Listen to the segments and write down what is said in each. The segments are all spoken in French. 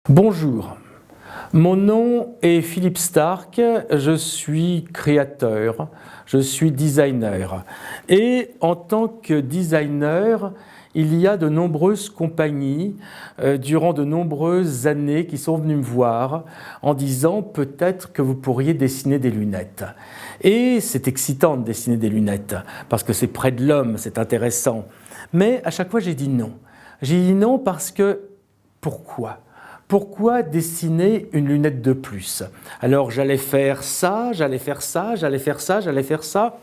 Bonjour, mon nom est Philippe Starck, je suis créateur, je suis designer. Et en tant que designer, il y a de nombreuses compagnies durant de nombreuses années qui sont venues me voir en disant peut-être que vous pourriez dessiner des lunettes. Et c'est excitant de dessiner des lunettes parce que c'est près de l'homme, c'est intéressant. Mais à chaque fois j'ai dit non. J'ai dit non parce que pourquoi ? Pourquoi dessiner une lunette de plus? Alors j'allais faire ça, j'allais faire ça, j'allais faire ça, j'allais faire ça,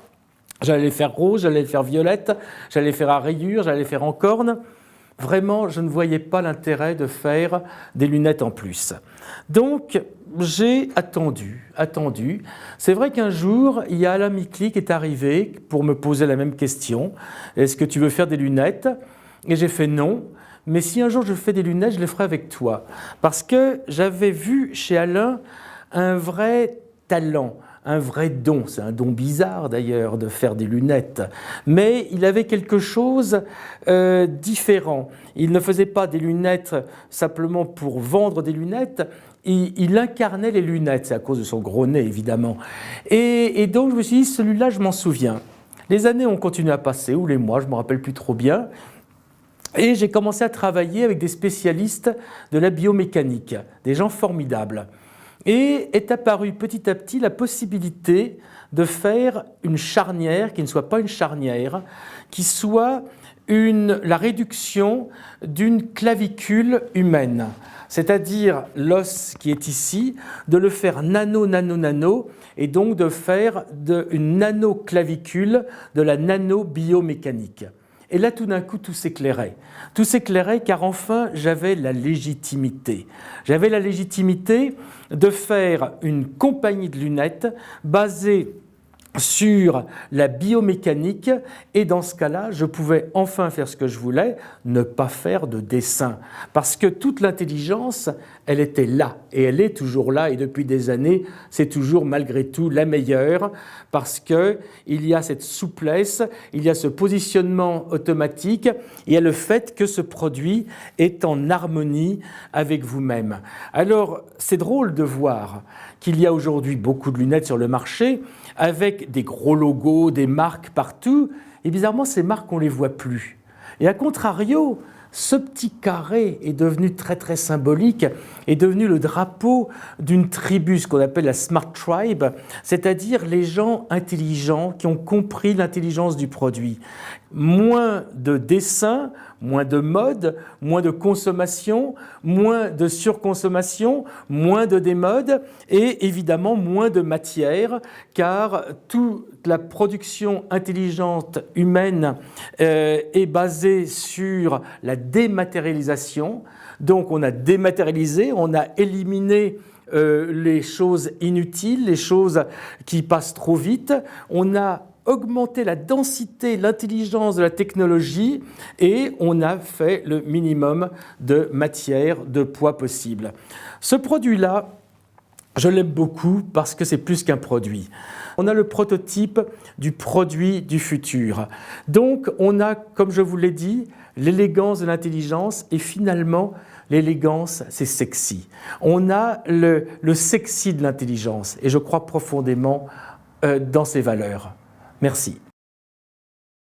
j'allais faire rose, j'allais faire violette, j'allais faire à rayures, j'allais faire en corne. Vraiment, je ne voyais pas l'intérêt de faire des lunettes en plus. Donc, j'ai attendu. C'est vrai qu'un jour, il y a Alain Micli qui est arrivé pour me poser la même question. Est-ce que tu veux faire des lunettes? Et j'ai fait non. Mais si un jour je fais des lunettes, je les ferai avec toi. Parce que j'avais vu chez Alain un vrai talent, un vrai don. C'est un don bizarre d'ailleurs de faire des lunettes. Mais il avait quelque chose différent. Il ne faisait pas des lunettes simplement pour vendre des lunettes. Il incarnait les lunettes. C'est à cause de son gros nez évidemment. Et donc je me suis dit, celui-là je m'en souviens. Les années ont continué à passer, ou les mois, je ne me rappelle plus trop bien. Et j'ai commencé à travailler avec des spécialistes de la biomécanique, des gens formidables. Et est apparue petit à petit la possibilité de faire une charnière qui ne soit pas une charnière, qui soit la réduction d'une clavicule humaine. C'est-à-dire l'os qui est ici, de le faire nano, et donc de faire une nanoclavicule de la nanobiomécanique. Et là, tout d'un coup, tout s'éclairait. Tout s'éclairait car enfin, j'avais la légitimité. J'avais la légitimité de faire une compagnie de lunettes basée sur la biomécanique et dans ce cas-là, je pouvais enfin faire ce que je voulais, ne pas faire de dessin. Parce que toute l'intelligence, elle était là et elle est toujours là et depuis des années, c'est toujours malgré tout la meilleure parce qu'il y a cette souplesse, il y a ce positionnement automatique, il y a le fait que ce produit est en harmonie avec vous-même. Alors, c'est drôle de voir qu'il y a aujourd'hui beaucoup de lunettes sur le marché avec des gros logos, des marques partout, et bizarrement, ces marques, on ne les voit plus. Et à contrario, ce petit carré est devenu très très symbolique, est devenu le drapeau d'une tribu, ce qu'on appelle la Smart Tribe, c'est-à-dire les gens intelligents qui ont compris l'intelligence du produit. Moins de dessin, moins de mode, moins de consommation, moins de surconsommation, moins de démode et évidemment moins de matière car toute la production intelligente humaine est basée sur la dématérialisation. Donc on a dématérialisé, on a éliminé les choses inutiles, les choses qui passent trop vite. On a augmenté la densité, l'intelligence de la technologie et on a fait le minimum de matière, de poids possible. Ce produit-là, je l'aime beaucoup parce que c'est plus qu'un produit. On a le prototype du produit du futur. Donc on a, comme je vous l'ai dit, l'élégance de l'intelligence et finalement l'élégance, c'est sexy. On a le sexy de l'intelligence et je crois profondément dans ces valeurs. Merci.